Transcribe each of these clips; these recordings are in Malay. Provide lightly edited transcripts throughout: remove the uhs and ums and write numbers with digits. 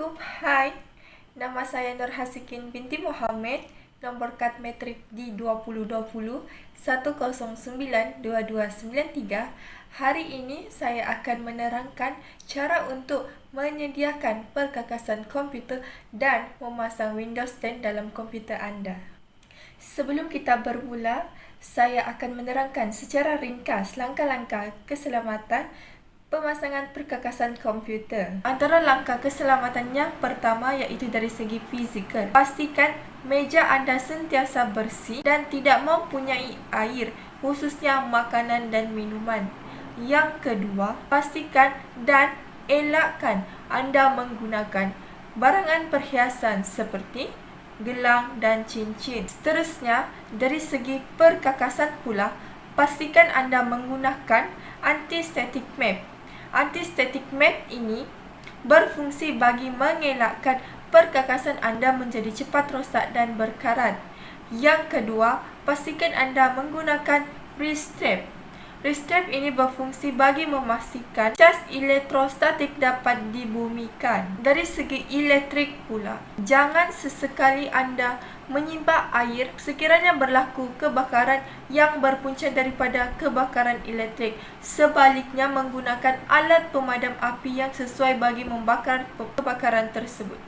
Assalamualaikum, hai. Nama saya Nur Hasikin binti Muhammad, nomor kad metrik di 2020 1092293. Hari ini saya akan menerangkan cara untuk menyediakan perkakasan komputer dan memasang Windows 10 dalam komputer anda. Sebelum kita bermula, saya akan menerangkan secara ringkas langkah-langkah keselamatan pemasangan perkakasan komputer. Antara langkah keselamatan yang pertama iaitu dari segi fizikal. Pastikan meja anda sentiasa bersih dan tidak mempunyai air, khususnya makanan dan minuman. Yang kedua, pastikan dan elakkan anda menggunakan barangan perhiasan seperti gelang dan cincin. Seterusnya, dari segi perkakasan pula, pastikan anda menggunakan anti-static map. Anti-static map ini berfungsi bagi mengelakkan perkakasan anda menjadi cepat rosak dan berkarat. Yang kedua, pastikan anda menggunakan restrap. Restrap ini berfungsi bagi memastikan cas elektrostatik dapat dibumikan. Dari segi elektrik pula, jangan sesekali anda menyimpan air sekiranya berlaku kebakaran yang berpunca daripada kebakaran elektrik. Sebaliknya, menggunakan alat pemadam api yang sesuai bagi membakar kebakaran tersebut.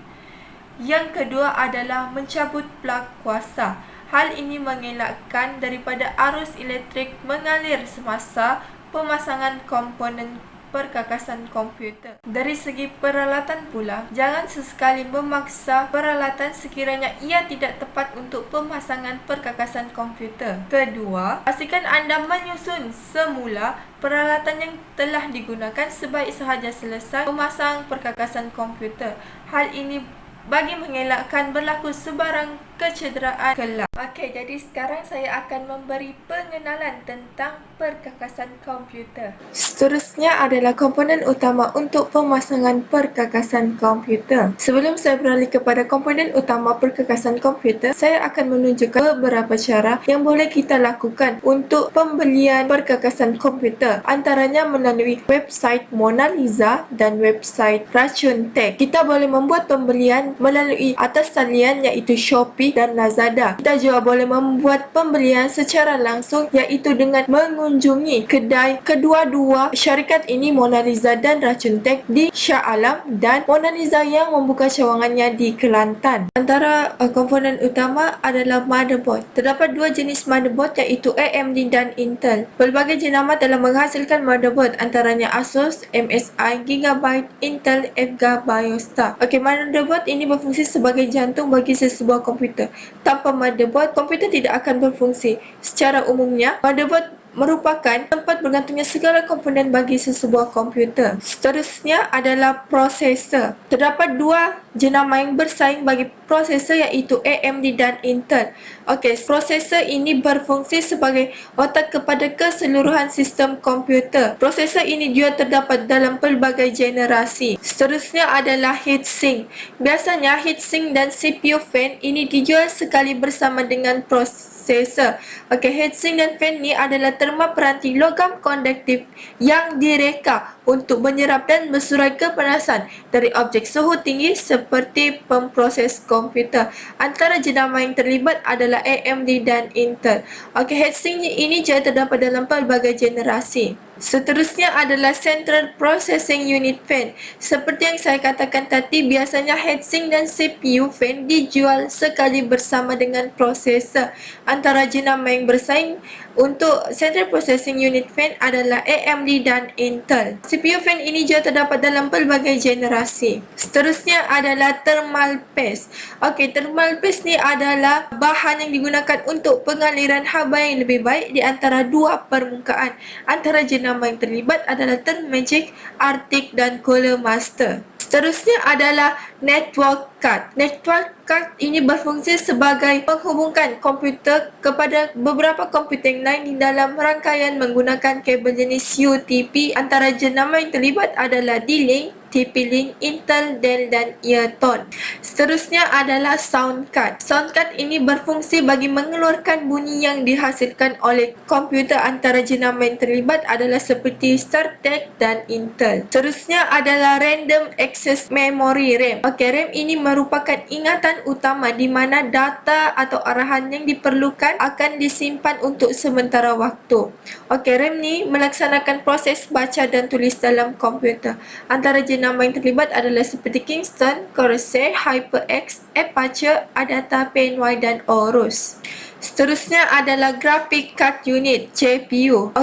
Yang kedua adalah mencabut plug kuasa. Hal ini mengelakkan daripada arus elektrik mengalir semasa pemasangan komponen perkakasan komputer. Dari segi peralatan pula, jangan sesekali memaksa peralatan sekiranya ia tidak tepat untuk pemasangan perkakasan komputer. Kedua, pastikan anda menyusun semula peralatan yang telah digunakan sebaik sahaja selesai memasang perkakasan komputer. Hal ini bagi mengelakkan berlaku sebarang kecederaan kelak. Okey, jadi sekarang saya akan memberi pengenalan tentang perkakasan komputer. Seterusnya adalah komponen utama untuk pemasangan perkakasan komputer. Sebelum saya beralih kepada komponen utama perkakasan komputer, saya akan menunjukkan beberapa cara yang boleh kita lakukan untuk pembelian perkakasan komputer. Antaranya melalui website Mona Lisa dan website Racun Tech. Kita boleh membuat pembelian melalui atas talian iaitu Shopee dan Lazada. Kita juga boleh membuat pembelian secara langsung iaitu dengan mengunjungi kedai kedua-dua syarikat ini, Mona Lisa dan Racun Tech, di Shah Alam dan Mona Lisa yang membuka cawangannya di Kelantan. Antara komponen utama adalah motherboard. Terdapat dua jenis motherboard iaitu AMD dan Intel. Pelbagai jenama telah menghasilkan motherboard antaranya Asus, MSI, Gigabyte, Intel, EVGA, Biostar. Okey, motherboard ini berfungsi sebagai jantung bagi sesebuah komputer. Tanpa motherboard, komputer tidak akan berfungsi. Secara umumnya, motherboard merupakan tempat bergantungnya segala komponen bagi sesebuah komputer. Seterusnya adalah prosesor. Terdapat dua jenama yang bersaing bagi prosesor iaitu AMD dan Intel. Okey, prosesor ini berfungsi sebagai otak kepada keseluruhan sistem komputer. Prosesor ini juga terdapat dalam pelbagai generasi. Seterusnya adalah heatsink. Biasanya heatsink dan CPU fan ini dijual sekali bersama dengan prosesor. Okey, heatsink dan fan ni adalah terma peranti logam konduktif yang direka untuk menyerap dan bersurai kepanasan dari objek suhu tinggi seperti pemproses komputer. Antara jenama yang terlibat adalah AMD dan Intel. Okey, heatsink ini juga terdapat dalam pelbagai generasi. Seterusnya adalah Central Processing Unit Fan. Seperti yang saya katakan tadi, biasanya heatsink dan CPU fan dijual sekali bersama dengan prosesor. Antara jenama yang bersaing untuk Central Processing Unit Fan adalah AMD dan Intel. CPU fan ini juga terdapat dalam pelbagai generasi. Seterusnya adalah thermal paste. Okey, thermal paste ni adalah bahan yang digunakan untuk pengaliran haba yang lebih baik di antara dua permukaan. Antara jenama yang terlibat adalah Thermagic, Arctic dan Cooler Master. Seterusnya adalah network card. Network card ini berfungsi sebagai penghubungkan komputer kepada beberapa komputer yang lain di dalam rangkaian menggunakan kabel jenis UTP. Antara jenama yang terlibat adalah D-Link, TP-Link, Intel, Dell dan Earthon. Seterusnya adalah sound card. Sound card ini berfungsi bagi mengeluarkan bunyi yang dihasilkan oleh komputer antara jenama yang terlibat adalah seperti StarTech dan Intel. Seterusnya adalah Random Access Memory RAM. RAM ini merupakan ingatan utama di mana data atau arahan yang diperlukan akan disimpan untuk sementara waktu. RAM ni melaksanakan proses baca dan tulis dalam komputer. Antara jenama yang terlibat adalah seperti Kingston, Corsair, HyperX, Apache, Adata, PNY dan Aorus. Seterusnya adalah Graphic Card Unit, GPU.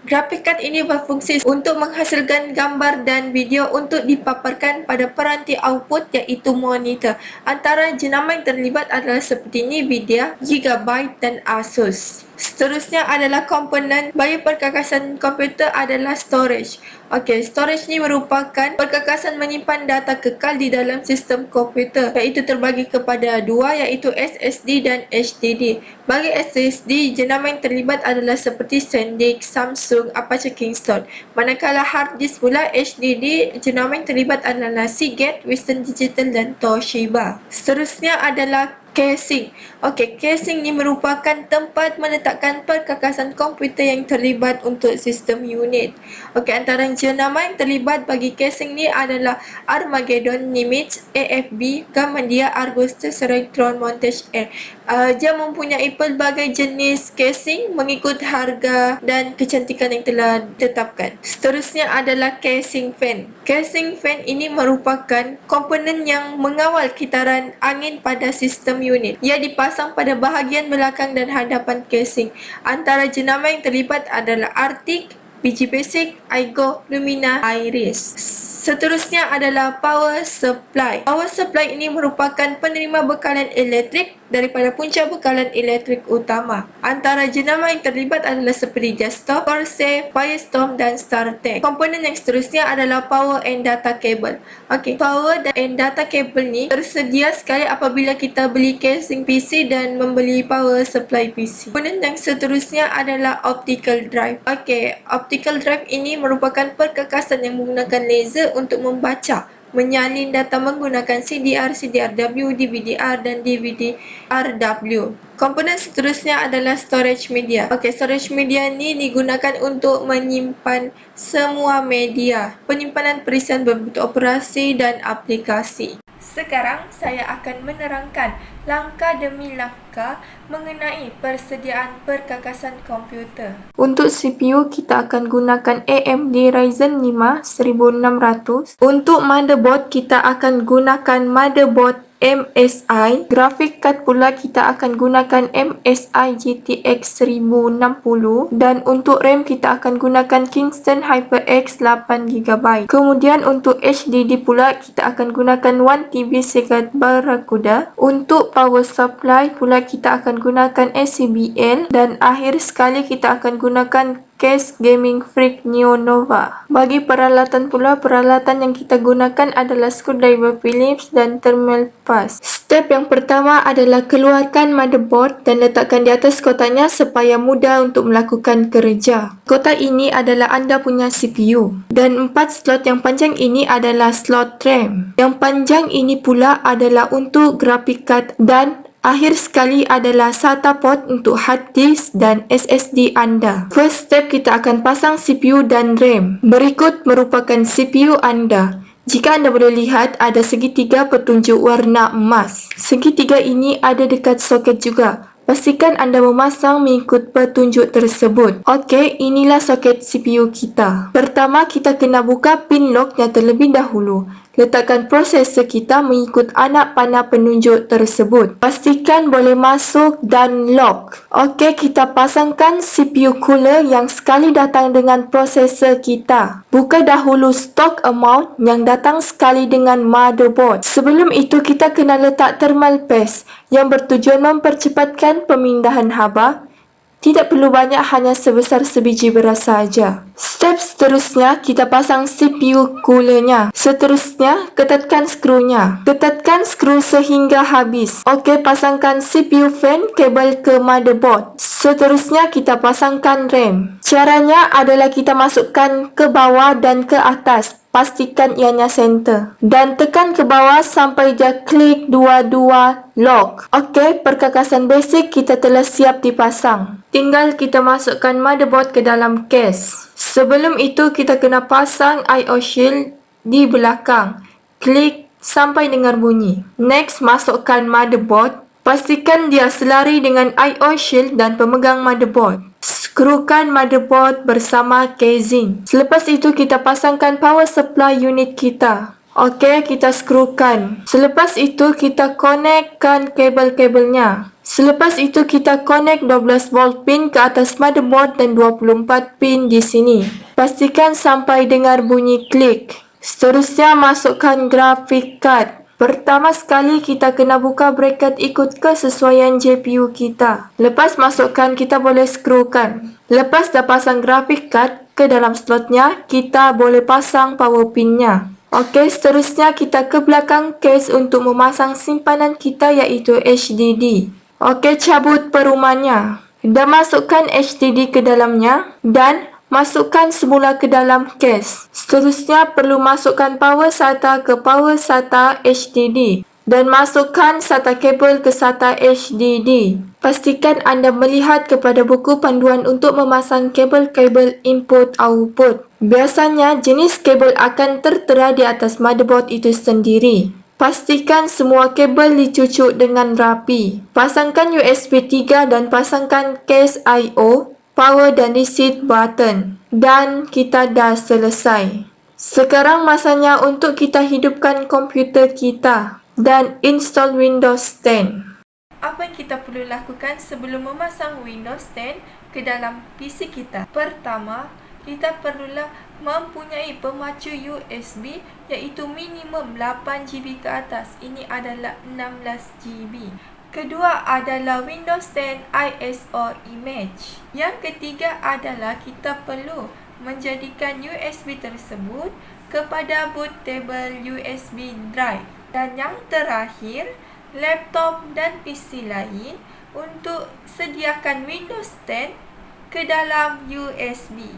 Graphic card ini berfungsi untuk menghasilkan gambar dan video untuk dipaparkan pada peranti output iaitu monitor. Antara jenama yang terlibat adalah seperti Nvidia, Gigabyte dan Asus. Seterusnya adalah komponen bagi perkakasan komputer adalah storage. Storage ni merupakan perkakasan menyimpan data kekal di dalam sistem komputer iaitu terbagi kepada dua iaitu SSD dan HDD. Bagi SSD, jenama yang terlibat adalah seperti SanDisk, Samsung, Apache Kingston. Manakala hard disk pula HDD, jenama yang terlibat adalah Seagate, Western Digital dan Toshiba. Seterusnya adalah casing. Casing ni merupakan tempat meletakkan perkakasan komputer yang terlibat untuk sistem unit. Antara jenama yang terlibat bagi casing ni adalah Armageddon, Nimitz, AFB, Gamandia, Argus, Tesseract, Montage Air. Dia mempunyai pelbagai jenis casing mengikut harga dan kecantikan yang telah ditetapkan. Seterusnya adalah casing fan. Casing fan ini merupakan komponen yang mengawal kitaran angin pada sistem unit. Ia dipasang pada bahagian belakang dan hadapan casing. Antara jenama yang terlibat adalah Arctic, BG Basic, Aigo, Lumina, Iris. Seterusnya adalah power supply. Power supply ini merupakan penerima bekalan elektrik daripada punca bekalan elektrik utama. Antara jenama yang terlibat adalah seperti Desktop, Corsair, Firestorm dan StarTech. Komponen yang seterusnya adalah power and data cable. Power and data cable ni tersedia sekali apabila kita beli casing PC dan membeli power supply PC. Komponen yang seterusnya adalah optical drive. Optical drive ini merupakan perkakasan yang menggunakan laser untuk membaca, menyalin data menggunakan CDR, CDRW, DVD-R dan DVD-RW. Komponen seterusnya adalah storage media. Storage media ni digunakan untuk menyimpan semua media, penyimpanan perisian berbentuk operasi dan aplikasi. Sekarang saya akan menerangkan langkah demi langkah mengenai persediaan perkakasan komputer. Untuk CPU kita akan gunakan AMD Ryzen 5 1600. Untuk motherboard kita akan gunakan motherboard MSI. Graphic card pula kita akan gunakan MSI GTX 1060 dan untuk RAM kita akan gunakan Kingston HyperX 8GB. Kemudian untuk HDD pula kita akan gunakan 1TB Seagate Barracuda. Untuk power supply pula kita akan gunakan ACBL dan akhir sekali kita akan gunakan case Gaming Freak Neo Nova. Bagi peralatan pula, peralatan yang kita gunakan adalah screwdriver Phillips dan thermal paste. Step yang pertama adalah keluarkan motherboard dan letakkan di atas kotaknya supaya mudah untuk melakukan kerja. Kotak ini adalah anda punya CPU dan 4 slot yang panjang ini adalah slot RAM. Yang panjang ini pula adalah untuk graphic card dan akhir sekali adalah SATA port untuk hard disk dan SSD anda. First step kita akan pasang CPU dan RAM. Berikut merupakan CPU anda. Jika anda boleh lihat ada segitiga petunjuk warna emas. Segitiga ini ada dekat soket juga. Pastikan anda memasang mengikut petunjuk tersebut. Inilah soket CPU kita. Pertama kita kena buka pin locknya terlebih dahulu. Letakkan prosesor kita mengikut anak panah penunjuk tersebut. Pastikan boleh masuk dan lock. Kita pasangkan CPU cooler yang sekali datang dengan prosesor kita. Buka dahulu stock amount yang datang sekali dengan motherboard. Sebelum itu kita kena letak thermal paste yang bertujuan mempercepatkan pemindahan haba. Tidak perlu banyak, hanya sebesar sebiji beras saja. Step seterusnya, kita pasang CPU coolernya. Seterusnya, ketatkan skrunya. Ketatkan skru sehingga habis. Pasangkan CPU fan kabel ke motherboard. Seterusnya, kita pasangkan RAM. Caranya adalah kita masukkan ke bawah dan ke atas. pastikan ianya center. Dan tekan ke bawah sampai dia klik dua-dua lock. Okey, perkakasan basic kita telah siap dipasang. Tinggal kita masukkan motherboard ke dalam case. Sebelum itu kita kena pasang I/O shield di belakang. Klik sampai dengar bunyi. Next, masukkan motherboard. Pastikan dia selari dengan I/O shield dan pemegang motherboard. Skrukan motherboard bersama casing. Selepas itu kita pasangkan power supply unit kita. Okey, kita skrukan. Selepas itu kita konekkan kabel-kabelnya. Selepas itu kita konek 12 volt pin ke atas motherboard dan 24 pin di sini. Pastikan sampai dengar bunyi klik. Seterusnya masukkan graphic card. Pertama sekali kita kena buka bracket ikut kesesuaian GPU kita. Lepas masukkan kita boleh skrukan. Lepas dah pasang graphic card ke dalam slotnya, kita boleh pasang power pinnya. Okey, seterusnya kita ke belakang case untuk memasang simpanan kita iaitu HDD. Okey, cabut perumahannya. Dah masukkan HDD ke dalamnya dan masukkan semula ke dalam case. Seterusnya perlu masukkan power SATA ke power SATA HDD dan masukkan SATA kabel ke SATA HDD. Pastikan anda melihat kepada buku panduan untuk memasang kabel-kabel input-output. Biasanya jenis kabel akan tertera di atas motherboard itu sendiri. Pastikan semua kabel dicucuk dengan rapi. Pasangkan USB 3 dan pasangkan case I/O, power dan reset button. Dan kita dah selesai. Sekarang masanya untuk kita hidupkan komputer kita dan install Windows 10. Apa yang kita perlu lakukan sebelum memasang Windows 10 ke dalam PC kita? Pertama, kita perlulah mempunyai pemacu USB iaitu minimum 8GB ke atas. Ini adalah 16GB. Kedua adalah Windows 10 ISO image. Yang ketiga adalah kita perlu menjadikan USB tersebut kepada bootable USB drive. Dan yang terakhir, laptop dan PC lain untuk sediakan Windows 10 ke dalam USB.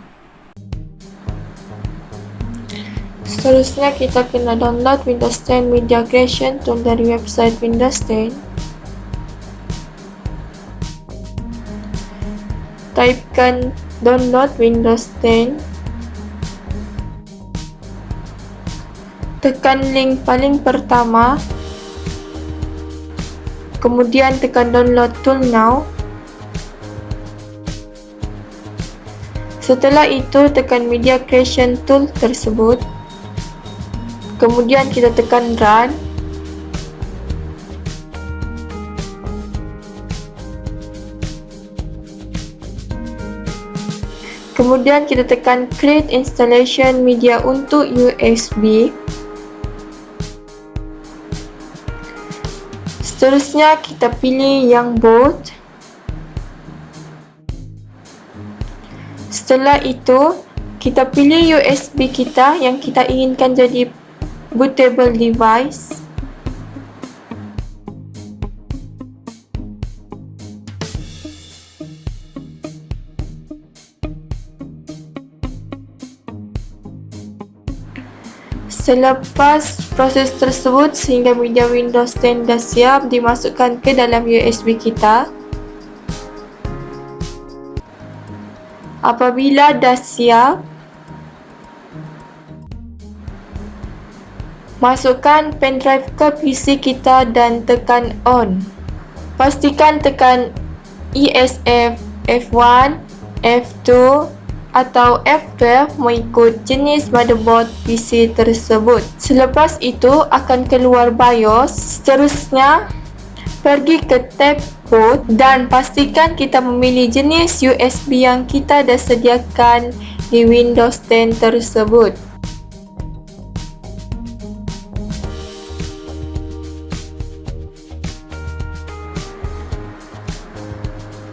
Seterusnya kita kena download Windows 10 Media Creation Tool dari website Windows 10. Typekan download Windows 10. Tekan link paling pertama. Kemudian tekan download tool now. Setelah itu tekan Media Creation Tool tersebut. Kemudian kita tekan run. Kemudian kita tekan create installation media untuk USB. Seterusnya kita pilih yang boot. Setelah itu kita pilih USB kita yang kita inginkan jadi bootable device. Selepas proses tersebut sehingga media Windows 10 dah siap dimasukkan ke dalam USB kita. Apabila dah siap, masukkan pendrive ke PC kita dan tekan on. Pastikan tekan ESC F1, F2 atau F12 mengikut jenis motherboard PC tersebut. Selepas itu akan keluar BIOS. Seterusnya pergi ke tab boot dan pastikan kita memilih jenis USB yang kita dah sediakan di Windows 10 tersebut.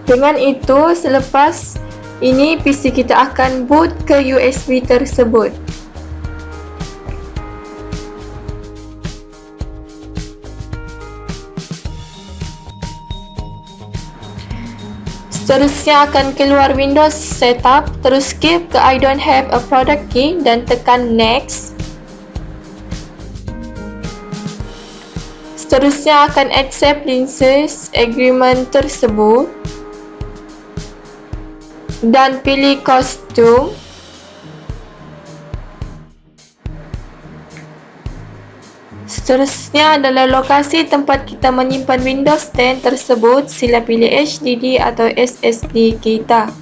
Dengan itu, selepas ini PC kita akan boot ke USB tersebut. Seterusnya akan keluar Windows Setup, terus skip ke I don't have a product key dan tekan next. Seterusnya akan accept license agreement tersebut dan pilih kostum. Seterusnya adalah lokasi tempat kita menyimpan Windows 10 tersebut. Sila pilih HDD atau SSD kita.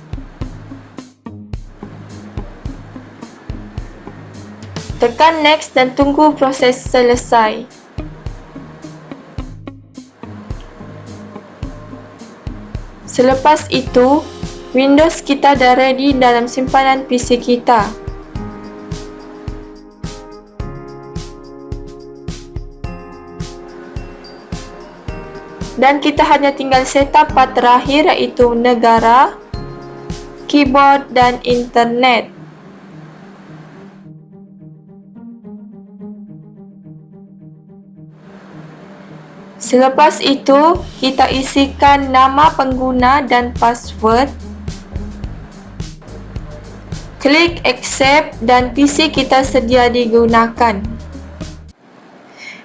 Tekan next dan tunggu proses selesai. Selepas itu, Windows kita dah ready dalam simpanan PC kita. Dan kita hanya tinggal setup part terakhir, iaitu negara, keyboard dan internet. Selepas itu, kita isikan nama pengguna dan password. Klik accept dan PC kita sedia digunakan.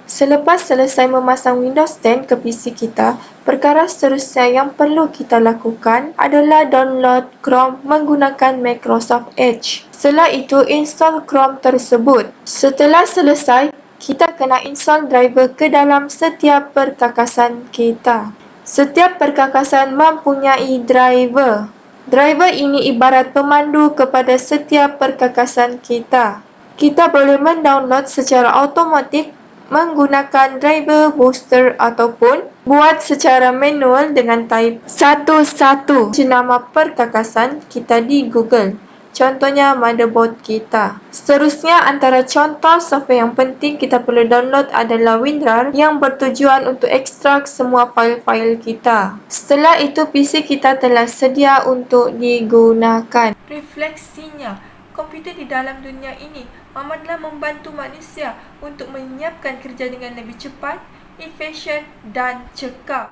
Selepas selesai memasang Windows 10 ke PC kita, perkara seterusnya yang perlu kita lakukan adalah download Chrome menggunakan Microsoft Edge. Setelah itu, install Chrome tersebut. Setelah selesai, kita kena install driver ke dalam setiap perkakasan kita. Setiap perkakasan mempunyai driver. Driver ini ibarat pemandu kepada setiap perkakasan kita. Kita boleh mendownload secara automatik menggunakan driver booster ataupun buat secara manual dengan type 11 jenama perkakasan kita di Google. Contohnya motherboard kita. Seterusnya, antara contoh software yang penting kita perlu download adalah WinRAR yang bertujuan untuk ekstrak semua fail-fail kita. Setelah itu, PC kita telah sedia untuk digunakan. Refleksinya, komputer di dalam dunia ini amatlah membantu manusia untuk menyiapkan kerja dengan lebih cepat, efisien dan cekap.